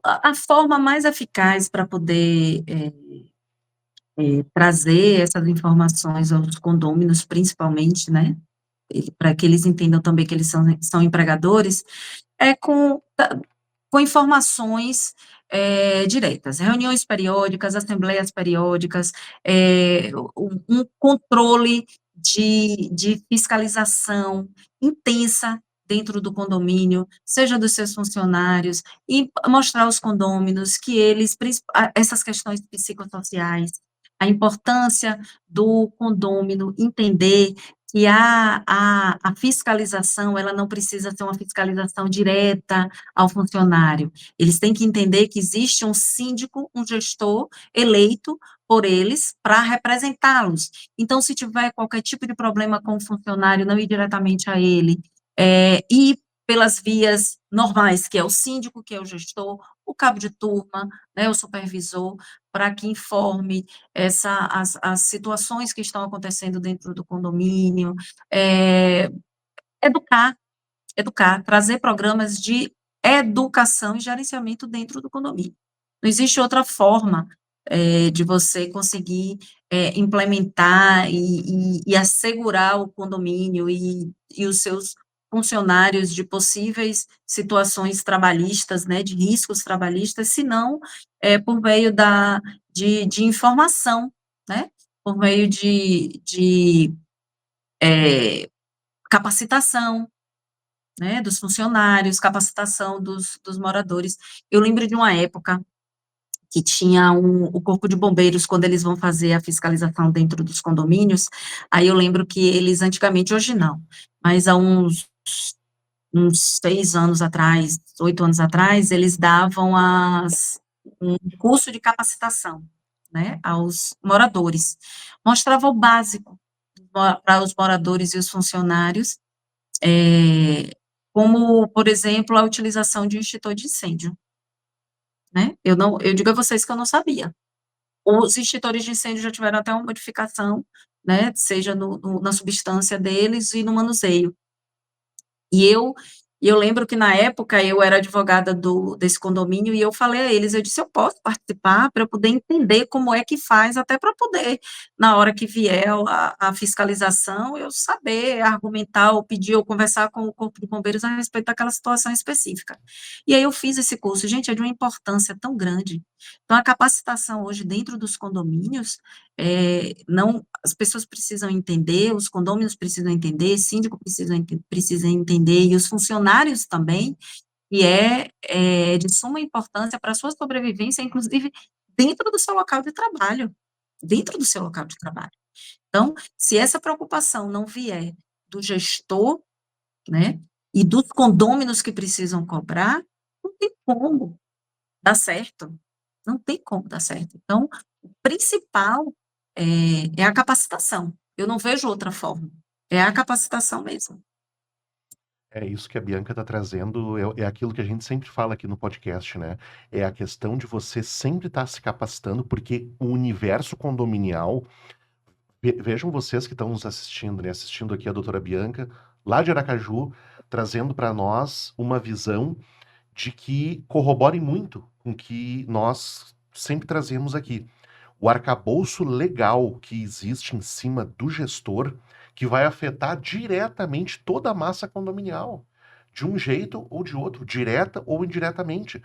A forma mais eficaz para poder trazer essas informações aos condôminos, principalmente, né, para que eles entendam também que eles são empregadores, é com informações diretas, reuniões periódicas, assembleias periódicas, um controle de fiscalização intensa dentro do condomínio, seja dos seus funcionários, e mostrar aos condôminos que eles, essas questões psicossociais, a importância do condômino entender que a fiscalização, ela não precisa ser uma fiscalização direta ao funcionário. Eles têm que entender que existe um síndico, um gestor eleito por eles para representá-los. Então, se tiver qualquer tipo de problema com o funcionário, não ir diretamente a ele, ir pelas vias normais, que é o síndico, que é o gestor, o cabo de turma, né, o supervisor, para que informe as situações que estão acontecendo dentro do condomínio, educar, trazer programas de educação e gerenciamento dentro do condomínio. Não existe outra forma de você conseguir implementar e assegurar o condomínio e os seus funcionários de possíveis situações trabalhistas, né, de riscos trabalhistas, se não por meio de informação, né, por meio de capacitação, né, dos funcionários, capacitação dos moradores. Eu lembro de uma época que tinha o corpo de bombeiros, quando eles vão fazer a fiscalização dentro dos condomínios, aí eu lembro que eles antigamente, hoje não, mas há uns 6 anos atrás, 8 anos atrás, eles davam um curso de capacitação, né, aos moradores. Mostrava o básico para os moradores e os funcionários, como, por exemplo, a utilização de um extintor de incêndio, né? Eu digo a vocês que eu não sabia. Os extintores de incêndio já tiveram até uma modificação, né, seja na substância deles e no manuseio. E eu lembro que, na época, eu era advogada desse condomínio, e eu falei a eles, eu disse, eu posso participar para eu poder entender como é que faz, até para poder, na hora que vier a fiscalização, eu saber argumentar, ou pedir, ou conversar com o Corpo de Bombeiros a respeito daquela situação específica. E aí eu fiz esse curso, gente, é de uma importância tão grande. Então, a capacitação hoje dentro dos condomínios, não, as pessoas precisam entender, os condôminos precisam entender, síndico precisa entender, e os funcionários também, e é de suma importância para a sua sobrevivência, inclusive dentro do seu local de trabalho, dentro do seu local de trabalho. Então, se essa preocupação não vier do gestor, né, e dos condôminos que precisam cobrar, não tem como dar certo, não tem como dar certo. Então, o principal é a capacitação, eu não vejo outra forma, é a capacitação mesmo. É isso que a Bianca está trazendo, é aquilo que a gente sempre fala aqui no podcast, né? É a questão de você sempre estar se capacitando, porque o universo condominial, vejam vocês que estão nos assistindo, né? Assistindo aqui a doutora Bianca, lá de Aracaju, trazendo para nós uma visão de que corrobore muito com o que nós sempre trazemos aqui. O arcabouço legal que existe em cima do gestor, que vai afetar diretamente toda a massa condominial, de um jeito ou de outro, direta ou indiretamente.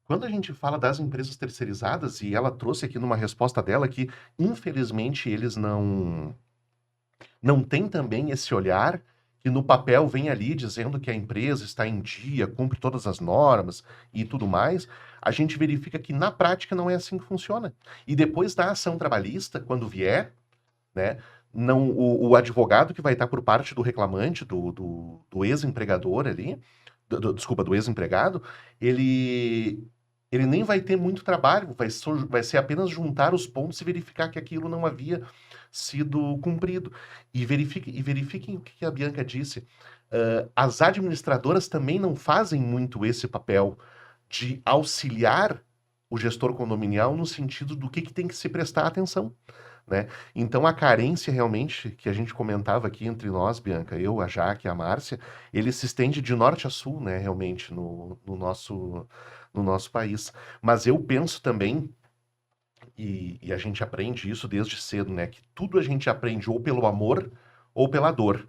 Quando a gente fala das empresas terceirizadas, e ela trouxe aqui numa resposta dela que, infelizmente, eles não têm também esse olhar que no papel vem ali dizendo que a empresa está em dia, cumpre todas as normas e tudo mais, a gente verifica que na prática não é assim que funciona. E depois da ação trabalhista, quando vier, né, não, o advogado que vai estar por parte do reclamante, do ex-empregador ali, desculpa, do ex-empregado, ele nem vai ter muito trabalho, vai ser apenas juntar os pontos e verificar que aquilo não havia sido cumprido. E verifiquem o que a Bianca disse. As administradoras também não fazem muito esse papel de auxiliar o gestor condominial no sentido do que tem que se prestar atenção, né? Então a carência realmente que a gente comentava aqui entre nós, Bianca, eu, a Jaque, a Márcia, ele se estende de norte a sul, né, realmente no nosso país. Mas eu penso também, e a gente aprende isso desde cedo, né, que tudo a gente aprende ou pelo amor ou pela dor.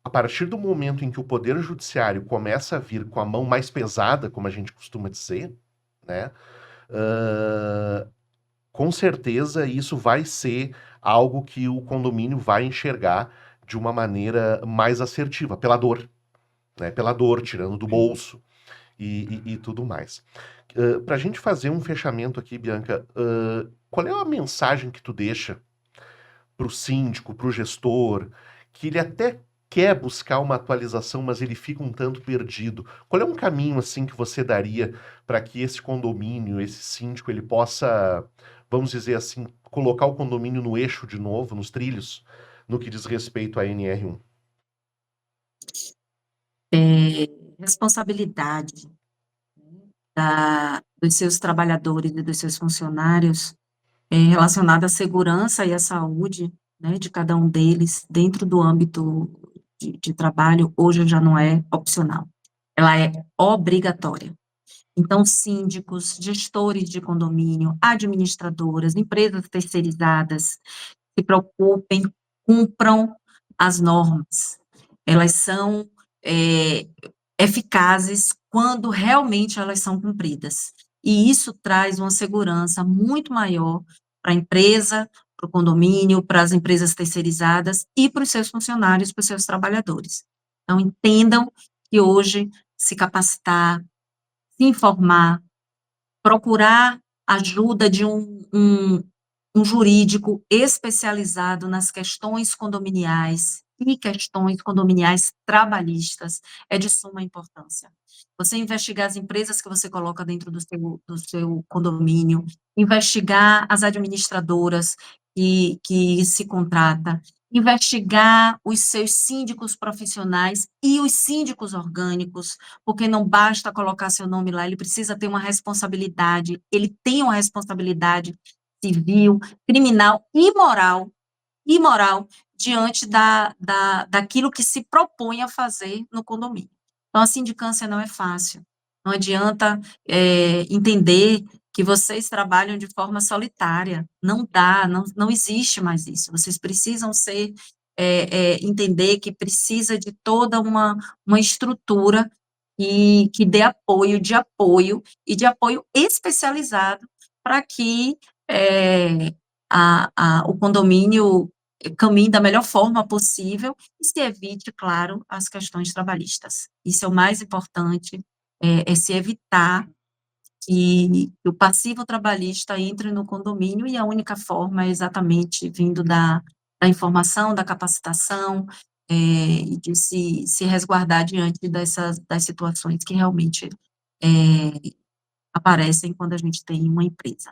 A partir do momento em que o poder judiciário começa a vir com a mão mais pesada, como a gente costuma dizer, né, com certeza isso vai ser algo que o condomínio vai enxergar de uma maneira mais assertiva, pela dor, né? Pela dor, tirando do bolso e tudo mais. Para a gente fazer um fechamento aqui, Bianca, qual é a mensagem que tu deixa para o síndico, para o gestor, que ele até quer buscar uma atualização, mas ele fica um tanto perdido? Qual é um caminho assim que você daria para que esse condomínio, esse síndico, ele possa, vamos dizer assim, colocar o condomínio no eixo de novo, nos trilhos, no que diz respeito à NR1? Responsabilidade dos seus trabalhadores e dos seus funcionários relacionada à segurança e à saúde, né, de cada um deles, dentro do âmbito de trabalho, hoje já não é opcional, ela é obrigatória. Então, síndicos, gestores de condomínio, administradoras, empresas terceirizadas, se preocupem, cumpram as normas. Elas são eficazes quando realmente elas são cumpridas. E isso traz uma segurança muito maior para a empresa, para o condomínio, para as empresas terceirizadas e para os seus funcionários, para os seus trabalhadores. Então, entendam que hoje se capacitar, se informar, procurar ajuda de um jurídico especializado nas questões condominiais e questões condominiais trabalhistas é de suma importância. Você investigar as empresas que você coloca dentro do seu condomínio, investigar as administradoras que se contrata, investigar os seus síndicos profissionais e os síndicos orgânicos, porque não basta colocar seu nome lá, ele precisa ter uma responsabilidade, ele tem uma responsabilidade civil, criminal e moral diante daquilo que se propõe a fazer no condomínio. Então, a sindicância não é fácil. Não adianta entender que vocês trabalham de forma solitária. Não dá, não existe mais isso. Vocês precisam entender que precisa de toda uma estrutura que dê apoio e de apoio especializado para que o condomínio caminhe da melhor forma possível e se evite, claro, as questões trabalhistas. Isso é o mais importante, é se evitar que o passivo trabalhista entre no condomínio, e a única forma é exatamente vindo da informação, da capacitação, e de se resguardar diante das situações que realmente aparecem quando a gente tem uma empresa.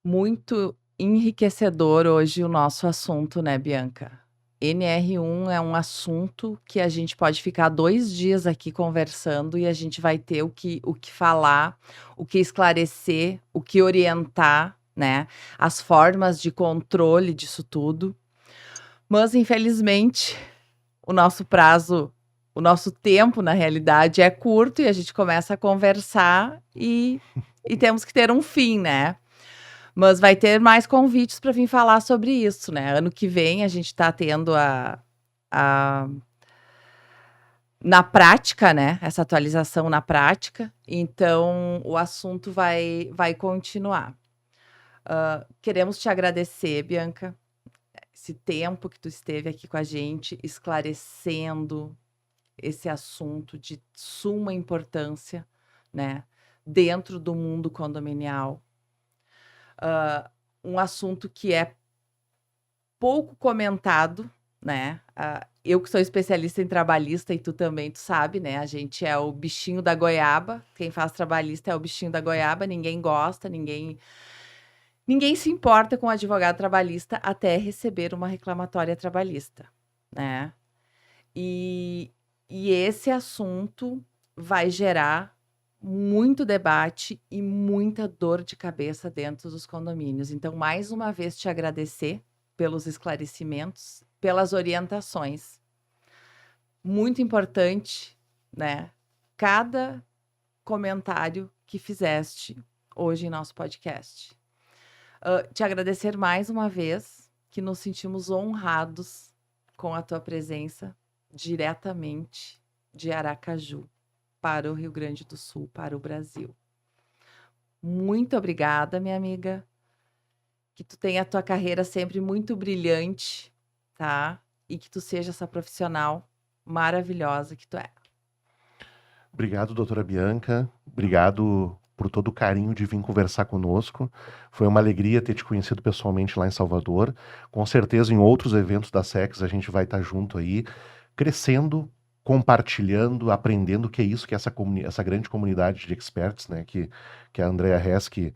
Muito enriquecedor hoje o nosso assunto, né, Bianca? NR1 é um assunto que a gente pode ficar 2 dias aqui conversando e a gente vai ter o que falar, o que esclarecer, o que orientar, né? As formas de controle disso tudo. Mas, infelizmente, o nosso prazo, o nosso tempo, na realidade, é curto e a gente começa a conversar e temos que ter um fim, né? Mas vai ter mais convites para vir falar sobre isso, né? Ano que vem a gente está tendo na prática, né? Essa atualização na prática. Então, o assunto vai continuar. Queremos te agradecer, Bianca, esse tempo que tu esteve aqui com a gente, esclarecendo esse assunto de suma importância, né? Dentro do mundo condominial. Um assunto que é pouco comentado, né? Eu que sou especialista em trabalhista e tu também, tu sabe, né? A gente é o bichinho da goiaba. Quem faz trabalhista é o bichinho da goiaba. Ninguém gosta, ninguém se importa com o advogado trabalhista até receber uma reclamatória trabalhista, né? E esse assunto vai gerar muito debate e muita dor de cabeça dentro dos condomínios. Então, mais uma vez, te agradecer pelos esclarecimentos, pelas orientações. Muito importante, né? Cada comentário que fizeste hoje em nosso podcast. Te agradecer mais uma vez, que nos sentimos honrados com a tua presença diretamente de Aracaju para o Rio Grande do Sul, para o Brasil. Muito obrigada, minha amiga. Que tu tenha a tua carreira sempre muito brilhante, tá? E que tu seja essa profissional maravilhosa que tu é. Obrigado, doutora Bianca. Obrigado por todo o carinho de vir conversar conosco. Foi uma alegria ter te conhecido pessoalmente lá em Salvador. Com certeza, em outros eventos da SEX, a gente vai estar junto aí, crescendo, compartilhando, aprendendo o que é isso, que é essa grande comunidade de experts, né, que a Andrea Hesck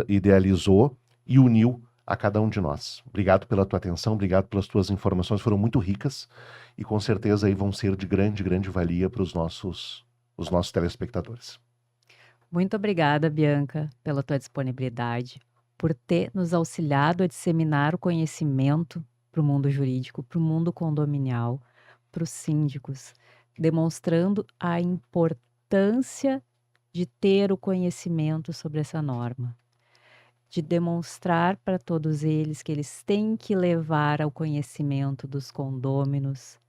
idealizou e uniu a cada um de nós. Obrigado pela tua atenção, obrigado pelas tuas informações, foram muito ricas e com certeza aí vão ser de grande valia para os nossos telespectadores. Muito obrigada, Bianca, pela tua disponibilidade, por ter nos auxiliado a disseminar o conhecimento para o mundo jurídico, para o mundo condominial, para os síndicos, demonstrando a importância de ter o conhecimento sobre essa norma, de demonstrar para todos eles que eles têm que levar ao conhecimento dos condôminos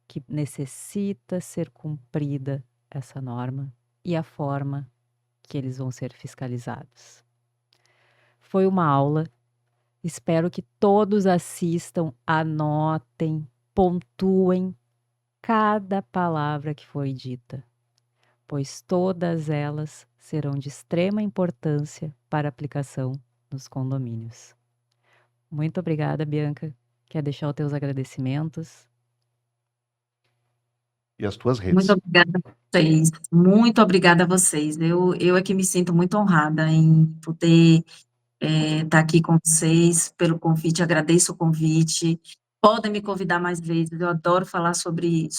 que necessita ser cumprida essa norma e a forma que eles vão ser fiscalizados. Foi uma aula, espero que todos assistam, anotem, pontuem cada palavra que foi dita, pois todas elas serão de extrema importância para a aplicação nos condomínios. Muito obrigada, Bianca. Quer deixar os teus agradecimentos? E as tuas redes. Muito obrigada a vocês. Muito obrigada a vocês. Eu é que me sinto muito honrada em poder estar aqui com vocês, pelo convite, agradeço o convite. Podem me convidar mais vezes, eu adoro falar sobre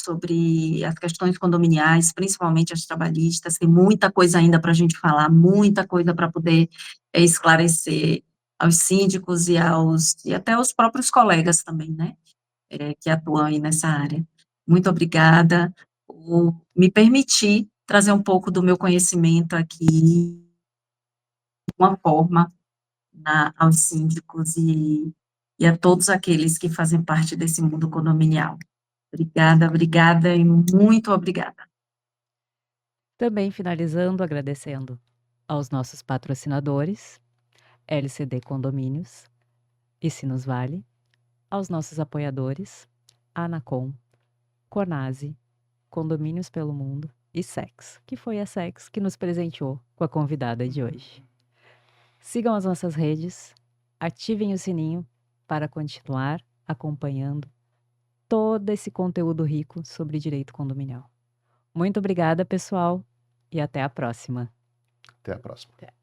as questões condominiais, principalmente as trabalhistas, tem muita coisa ainda para a gente falar, muita coisa para poder esclarecer aos síndicos e até aos próprios colegas também, né, que atuam aí nessa área. Muito obrigada por me permitir trazer um pouco do meu conhecimento aqui, de uma forma, aos síndicos e a todos aqueles que fazem parte desse mundo condominial. Obrigada e muito obrigada. Também finalizando, agradecendo aos nossos patrocinadores, LCD Condomínios e Sinos Vale, aos nossos apoiadores, Anacom, Conase, Condomínios pelo Mundo e SEX, que foi a SEX que nos presenteou com a convidada de hoje. Sigam as nossas redes, ativem o sininho para continuar acompanhando todo esse conteúdo rico sobre direito condominial. Muito obrigada, pessoal, e até a próxima. Até a próxima. Até.